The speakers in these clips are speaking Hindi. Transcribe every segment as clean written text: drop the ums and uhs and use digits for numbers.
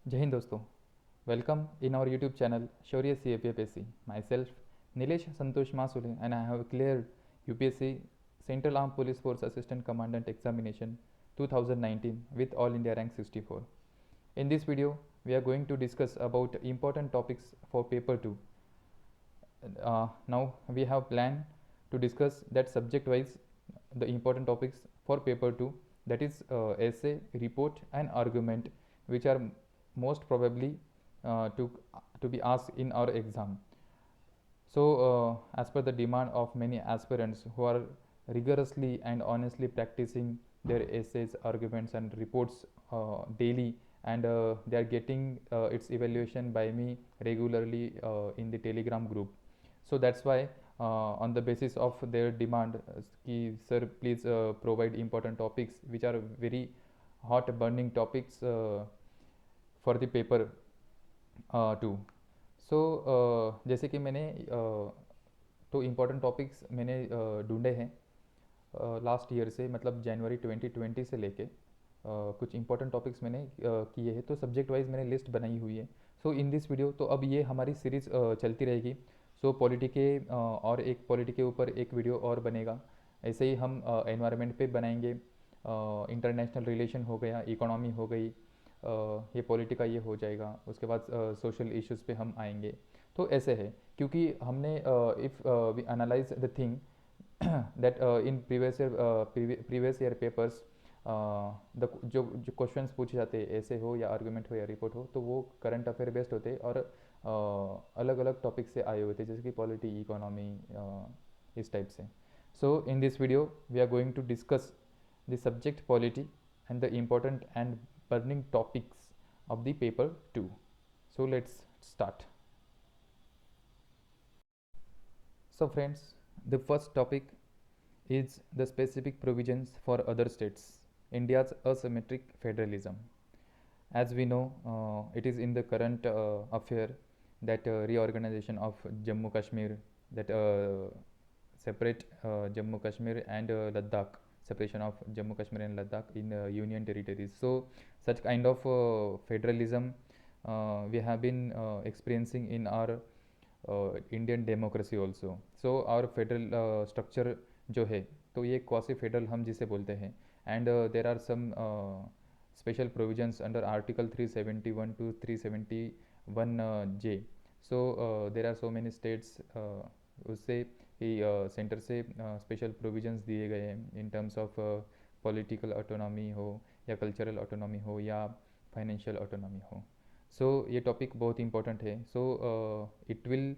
जय हिंद दोस्तों, welcome in our YouTube channel Shaurya CAPFSC. Myself Nilesh Santosh Masule and I have cleared UPSC Central Armed Police Force Assistant Commandant Examination 2019 with All India Rank 64. In this video, we are going to discuss about important topics for paper 2. Now we have planned to discuss that subject wise the important topics for paper 2, that is essay, report and argument, which are most probably to be asked in our exam. So as per the demand of many aspirants who are rigorously and honestly practicing their essays, arguments and reports daily, and they are getting its evaluation by me regularly in the Telegram group. So that's why on the basis of their demand, ki, sir, please provide important topics which are very hot burning topics for the paper 2. सो जैसे कि मैंने तो इम्पोर्टेंट टॉपिक्स मैंने ढूंढे हैं लास्ट ईयर से, मतलब जनवरी 2020 से लेके कुछ इंपॉर्टेंट टॉपिक्स मैंने किए हैं, तो सब्जेक्ट वाइज मैंने लिस्ट बनाई हुई है. सो इन दिस वीडियो, तो अब ये हमारी सीरीज़ चलती रहेगी. सो पॉलिटी के और एक पॉलिटी के ऊपर एक वीडियो और बनेगा. ऐसे ही हम एनवायरनमेंट पे बनाएंगे, इंटरनेशनल रिलेशन हो गया, इकोनॉमी हो गई, ये पॉलिटी का ये हो जाएगा. उसके बाद सोशल इश्यूज़ पे हम आएंगे. तो ऐसे है, क्योंकि हमने if we analyse the thing that in previous year papers the जो क्वेश्चंस पूछे जाते हैं, ऐसे हो या आर्गूमेंट हो या रिपोर्ट हो, तो वो करंट अफेयर बेस्ड होते हैं और अलग अलग टॉपिक से आए हुए थे, जैसे कि पॉलिटी, इकोनॉमी, इस टाइप से. So in this video we are going to discuss the subject polity and the important and burning topics of the paper 2. So let's start. So friends, the first topic is the specific provisions for other states, India's asymmetric federalism. As we know, it is in the current affair that reorganization of Jammu Kashmir, that separate Jammu Kashmir and Ladakh, separation of Jammu Kashmir and Ladakh in union territories. So such kind of federalism we have been experiencing in our Indian democracy also. So और फेडरल स्ट्रक्चर जो है, तो ये क्वासी फेडरल हम जिसे बोलते हैं. And there are some special provisions under article 371 to 371J. So there are so many states, उससे कि सेंटर से स्पेशल प्रोविजंस दिए गए हैं in terms of political autonomy हो या कल्चरल ऑटोनॉमी हो या फाइनेंशियल ऑटोनॉमी हो. सो ये टॉपिक बहुत इंपॉर्टेंट है. So it will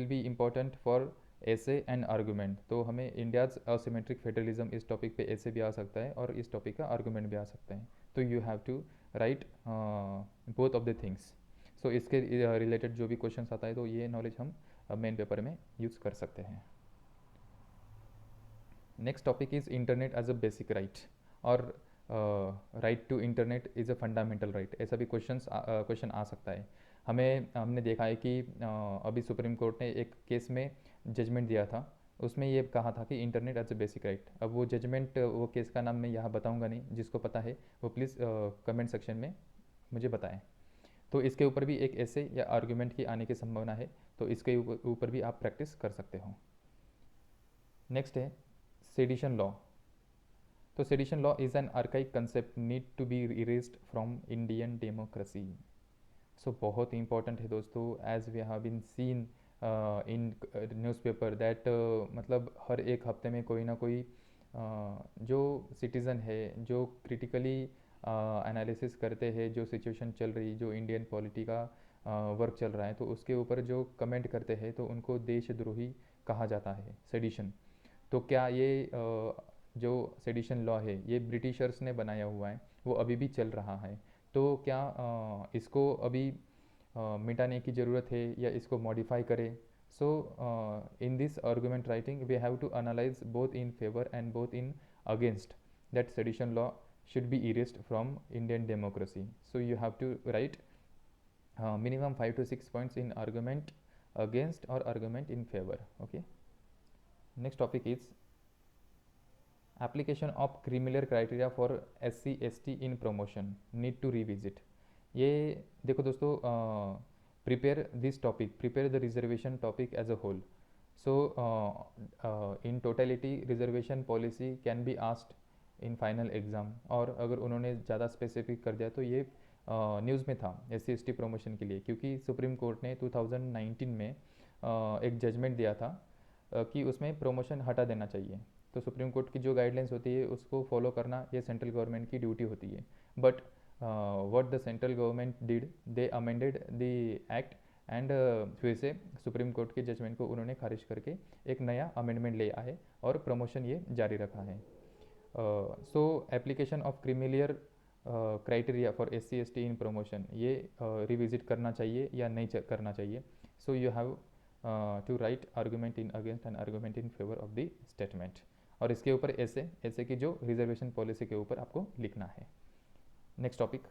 be important for ऐसे एंड आर्गूमेंट. तो हमें इंडियाज असिमेट्रिक फेडरलिज्म, इस टॉपिक पे ऐसे भी आ सकता है और इस टॉपिक का आर्गूमेंट भी आ सकता है. तो you have to write both of the things. So इसके रिलेटेड जो भी क्वेश्चन आता है, तो ये नॉलेज हम मेन पेपर में यूज़ कर सकते हैं. Next topic is internet as a basic right, और right to internet is a fundamental right. ऐसा भी क्वेश्चन आ सकता है. हमने देखा है कि अभी सुप्रीम कोर्ट ने एक केस में जजमेंट दिया था, उसमें ये कहा था कि internet as a basic right. अब वो जजमेंट, वो केस का नाम मैं यहाँ बताऊँगा नहीं, जिसको पता है वो प्लीज़ कमेंट सेक्शन में मुझे बताएं. तो इसके ऊपर भी एक ऐसे या आर्गूमेंट की आने की संभावना है, तो इसके ऊपर भी आप प्रैक्टिस कर सकते हो. नेक्स्ट है सेडिशन लॉ. तो sedition law is an archaic concept need to be erased from Indian democracy. So बहुत इंपॉर्टेंट है दोस्तों, as we have been seen in newspaper that मतलब हर एक हफ्ते में कोई ना कोई जो सिटीज़न है, जो क्रिटिकली एनालिसिस करते हैं जो सिचुएशन चल रही, जो इंडियन पॉलिटी का वर्क चल रहा है, तो उसके ऊपर जो कमेंट करते हैं, तो उनको देशद्रोही कहा जाता है, सेडिशन. तो क्या ये जो सेडिशन लॉ है, ये ब्रिटिशर्स ने बनाया हुआ है, वो अभी भी चल रहा है, तो क्या इसको अभी मिटाने की ज़रूरत है या इसको मॉडिफाई करें? So in this argument writing we have to analyse both in favour and both in against that sedition law should be erased from Indian democracy. So you have to write minimum 5 to 6 points in argument against or argument in favor. Okay. Next topic is application of criminal criteria for SC ST in promotion, need to revisit. ये देखो दोस्तों, prepare this topic, prepare the reservation topic as a whole. So, in totality, reservation policy can be asked in final exam. और अगर उन्होंने ज़्यादा स्पेसिफिक कर दिया तो ये न्यूज़ में था SC/ST प्रमोशन के लिए, क्योंकि सुप्रीम कोर्ट ने 2019 में एक जजमेंट दिया था कि उसमें प्रमोशन हटा देना चाहिए. तो सुप्रीम कोर्ट की जो गाइडलाइंस होती है उसको फॉलो करना ये सेंट्रल गवर्नमेंट की ड्यूटी होती है. But what the central government did, they amended the act and फिर से सुप्रीम कोर्ट के जजमेंट को उन्होंने खारिज करके एक नया अमेंडमेंट ले आए और प्रमोशन ये जारी रखा है. So application of creamy layer criteria for SC/ST in promotion, ये रिविजिट करना चाहिए या नहीं करना चाहिए. So you have to write argument in against and argument in favour of the statement. और इसके ऊपर ऐसे की जो रिजर्वेशन पॉलिसी के ऊपर आपको लिखना है. Next topic,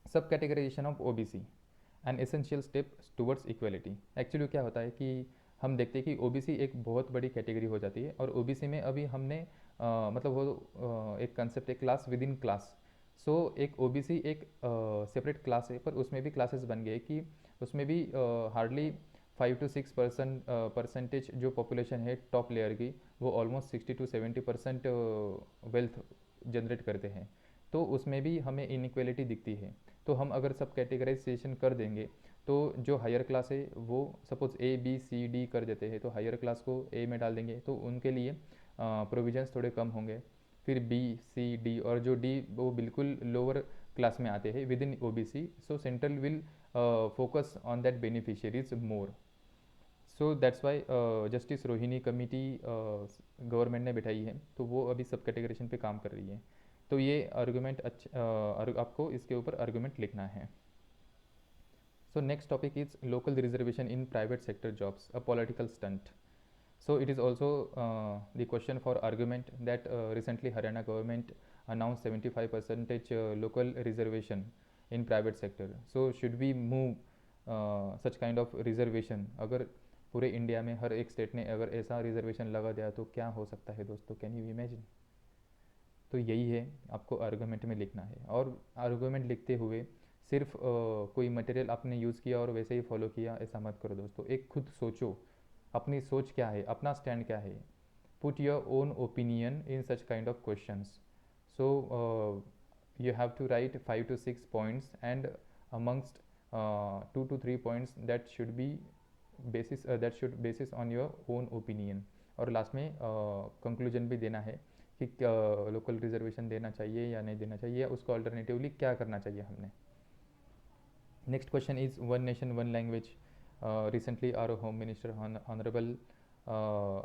sub categorisation of OBC an essential step towards equality. Actually क्या होता है कि हम देखते हैं कि OBC एक बहुत बड़ी कैटेगरी हो जाती है और OBC में अभी हमने मतलब वो एक कंसेप्ट है क्लास विद इन क्लास. सो एक OBC एक सेपरेट क्लास है, पर उसमें भी क्लासेस बन गए कि उसमें भी हार्डली 5 to 6% परसेंटेज जो पॉपुलेशन है टॉप लेयर की, वो ऑलमोस्ट 60 to 70% वेल्थ जनरेट करते हैं. तो उसमें भी हमें इनइक्वलिटी दिखती है. तो हम अगर सब कैटेगराइजेशन कर देंगे तो जो हायर क्लास है वो suppose A B C D कर देते हैं, तो हायर क्लास को A में डाल देंगे तो उनके लिए प्रोविजंस थोड़े कम होंगे. फिर B C D और जो D वो बिल्कुल लोअर क्लास में आते हैं with in OBC. So central will focus on that beneficiaries more. So that's why justice Rohini committee government ने बिठाई है, तो वो अभी सब कैटेगरेशन पे काम कर रही है. तो ये आर्गूमेंट आपको इसके ऊपर आर्गूमेंट लिखना है. So next topic is local reservation in private sector jobs, a political stunt. So it is also the question for argument that recently Haryana government announced 75% local reservation in private sector. So should we move such kind of reservation? अगर पूरे इंडिया में हर एक स्टेट ने अगर ऐसा रिजर्वेशन लगा दिया तो क्या हो सकता है दोस्तों, कैन यू इमेजिन. तो यही है आपको आर्गूमेंट में लिखना है. और आर्गूमेंट लिखते हुए सिर्फ कोई मटेरियल आपने यूज़ किया और वैसे ही फॉलो किया ऐसा मत करो दोस्तों. एक खुद सोचो अपनी सोच क्या है, अपना स्टैंड क्या है. Put your own opinion in such kind of questions. So you have to write 5 to 6 points and amongst 2 to 3 points that should be basis on your own opinion. और लास्ट में कंक्लूजन भी देना है कि लोकल रिजर्वेशन देना चाहिए या नहीं देना चाहिए, या उसको अल्टरनेटिवली क्या करना चाहिए हमने. Next question is one nation one language. Recently our home minister honourable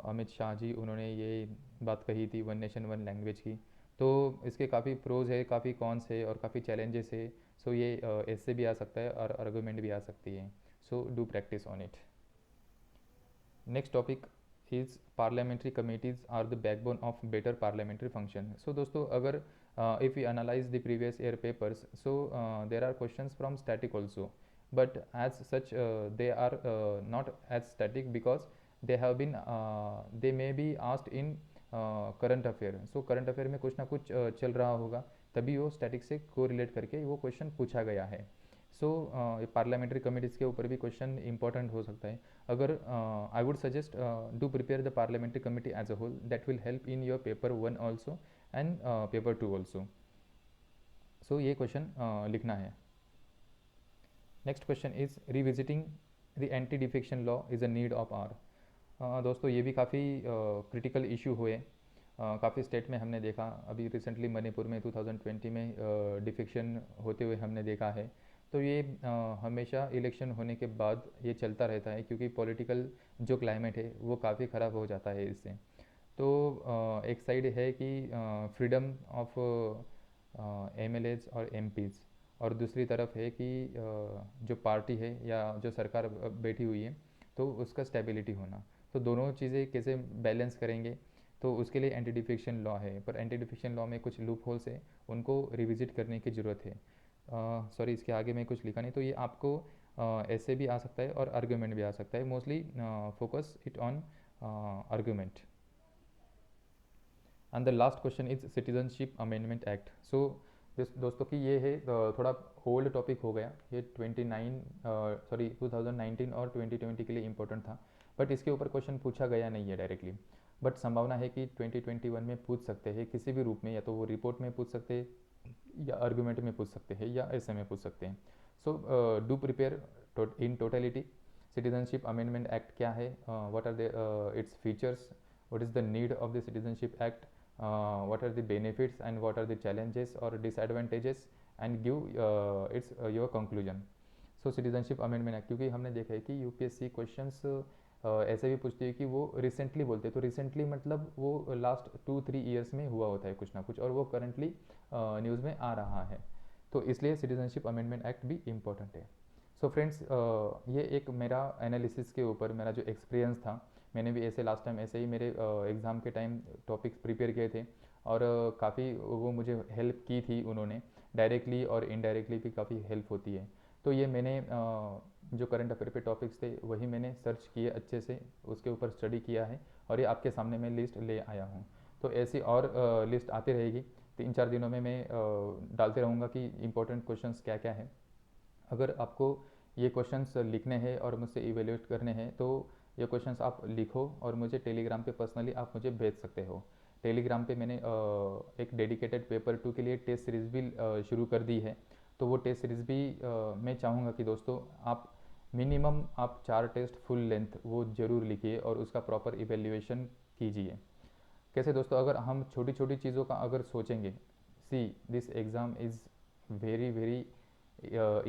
Amit Shah ji, उन्होंने ये बात कही थी वन नेशन वन लैंग्वेज की. तो इसके काफ़ी प्रोज है, काफ़ी कॉन्स है और काफ़ी चैलेंजेस है. सो ये ऐसे भी आ सकता है और आर्गूमेंट भी आ सकती है. So do practice on it. Next topic is parliamentary committees are the backbone of better parliamentary function. So दोस्तों अगर if we analyze the previous year papers, so there are questions from static also, but as such they are not as static because they may be asked in current affair. so current affair में कुछ ना कुछ चल रहा होगा, तभी वो स्टैटिक से कोरिलेट करके वो क्वेश्चन पूछा गया है. सो पार्लियामेंट्री कमेटीज़ के ऊपर भी क्वेश्चन इंपॉर्टेंट हो सकता है. अगर I would suggest do prepare the parliamentary committee as a whole, that will help in your paper 1 also and paper 2 also. So ये क्वेश्चन लिखना है. Next question is revisiting the anti defection law is a need of hour. दोस्तों ये भी काफ़ी क्रिटिकल इशू हुए. काफ़ी स्टेट में हमने देखा, अभी रिसेंटली मणिपुर में 2020 में डिफेक्शन होते हुए हमने देखा है. तो ये हमेशा इलेक्शन होने के बाद ये चलता रहता है, क्योंकि पॉलिटिकल जो क्लाइमेट है वो काफ़ी ख़राब हो जाता है इससे. तो एक साइड है कि फ्रीडम ऑफ MLAs और MPs, और दूसरी तरफ है कि जो पार्टी है या जो सरकार बैठी हुई है तो उसका स्टेबिलिटी होना. तो दोनों चीज़ें कैसे बैलेंस करेंगे, तो उसके लिए एंटी डिफेक्शन लॉ है. पर एंटी डिफेक्शन लॉ में कुछ लूप होल्स है, उनको रिविजिट करने की ज़रूरत है. सॉरी इसके आगे मैं कुछ लिखा नहीं. तो ये आपको ऐसे भी आ सकता है और आर्गूमेंट भी आ सकता है. Mostly focus it on argument. And the last question is Citizenship Amendment Act. So दोस्तों कि ये है थोड़ा ओल्ड टॉपिक हो गया, ये 2019 और 2020 के लिए इम्पोर्टेंट था, बट इसके ऊपर क्वेश्चन पूछा गया नहीं है डायरेक्टली। बट संभावना है कि 2021 में पूछ सकते हैं किसी भी रूप में, या तो वो रिपोर्ट में पूछ सकते हैं या आर्गूमेंट में पूछ सकते हैं या ऐसे में पूछ सकते हैं। So do prepare in totality. Citizenship amendment act क्या है, what are the its features, what is the need of the citizenship act, what are the benefits and what are the challenges or disadvantages, and give its your conclusion. So citizenship amendment act, क्योंकि हमने देखा है कि यूपीएससी क्वेश्चंस ऐसे भी पूछती है कि वो रिसेंटली बोलते हैं, तो रिसेंटली मतलब वो लास्ट 2-3 ईयर्स में हुआ होता है कुछ ना कुछ, और वो करंटली न्यूज़ में आ रहा है, तो इसलिए सिटीजनशिप अमेंडमेंट एक्ट भी इम्पोर्टेंट है। सो फ्रेंड्स, ये एक मेरा एनालिसिस के ऊपर मेरा जो एक्सपीरियंस था, मैंने भी ऐसे लास्ट टाइम ऐसे ही मेरे एग्ज़ाम के टाइम टॉपिक्स प्रिपेयर किए थे, और काफ़ी वो मुझे हेल्प की थी उन्होंने, डायरेक्टली और इनडायरेक्टली भी काफ़ी हेल्प होती है। तो ये मैंने जो करंट अफेयर पे टॉपिक्स थे वही मैंने सर्च किए अच्छे से, उसके ऊपर स्टडी किया है, और ये आपके सामने मैं लिस्ट ले आया हूँ। तो ऐसी और लिस्ट आती रहेगी, 3-4 दिनों में मैं डालते रहूँगा कि इंपॉर्टेंट क्वेश्चंस क्या क्या है। अगर आपको ये क्वेश्चंस लिखने हैं और मुझसे इवेल्यूएट करने हैं, तो ये क्वेश्चंस आप लिखो और मुझे टेलीग्राम पे पर्सनली आप मुझे भेज सकते हो। टेलीग्राम पे मैंने एक डेडिकेटेड पेपर 2 के लिए टेस्ट सीरीज़ भी शुरू कर दी है। तो वो टेस्ट सीरीज़ भी मैं चाहूँगा कि दोस्तों आप मिनिमम आप 4 टेस्ट फुल लेंथ वो ज़रूर लिखिए और उसका प्रॉपर इवेल्यूएशन कीजिए। कैसे दोस्तों, अगर हम छोटी छोटी चीज़ों का अगर सोचेंगे, see this exam is very very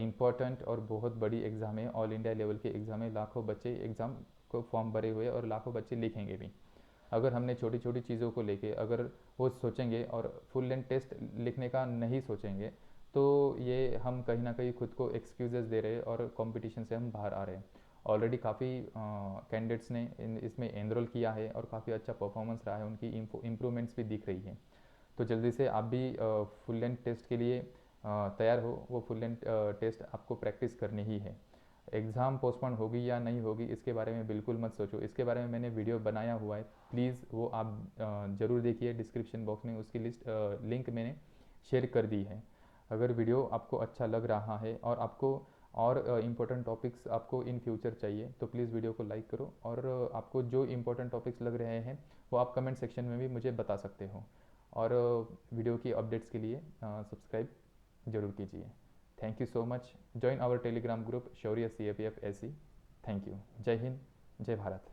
important और बहुत बड़ी एग्ज़ाम है, ऑल इंडिया लेवल के एग्ज़ाम है, लाखों बच्चे एग्ज़ाम को फॉर्म भरे हुए और लाखों बच्चे लिखेंगे भी। अगर हमने छोटी छोटी चीज़ों को लेके अगर वो सोचेंगे और फुल लेंथ टेस्ट लिखने का नहीं सोचेंगे, तो ये हम कहीं ना कहीं खुद को एक्सक्यूजेस दे रहे हैं और कंपटीशन से हम बाहर आ रहे हैं। ऑलरेडी काफ़ी कैंडिडेट्स ने इसमें एनरोल किया है और काफ़ी अच्छा परफॉर्मेंस रहा है, उनकी इम्प्रूवमेंट्स भी दिख रही है। तो जल्दी से आप भी फुल लेंथ टेस्ट के लिए तैयार हो, वो फुल लेंथ टेस्ट आपको प्रैक्टिस करनी ही है। एग्ज़ाम पोस्टपोन होगी या नहीं होगी इसके बारे में बिल्कुल मत सोचो, इसके बारे में मैंने वीडियो बनाया हुआ है, प्लीज़ वो आप ज़रूर देखिए, डिस्क्रिप्शन बॉक्स में उसकी लिंक मैंने शेयर कर दी है। अगर वीडियो आपको अच्छा लग रहा है और आपको और इम्पोर्टेंट टॉपिक्स आपको इन फ्यूचर चाहिए, तो प्लीज़ वीडियो को लाइक करो, और आपको जो इम्पोर्टेंट टॉपिक्स लग रहे हैं वो आप कमेंट सेक्शन में भी मुझे बता सकते हो, और वीडियो की अपडेट्स के लिए सब्सक्राइब ज़रूर कीजिए। Thank you so much. Join our Telegram group Shaurya CAPF SE। Thank you. जय हिंद, जय भारत।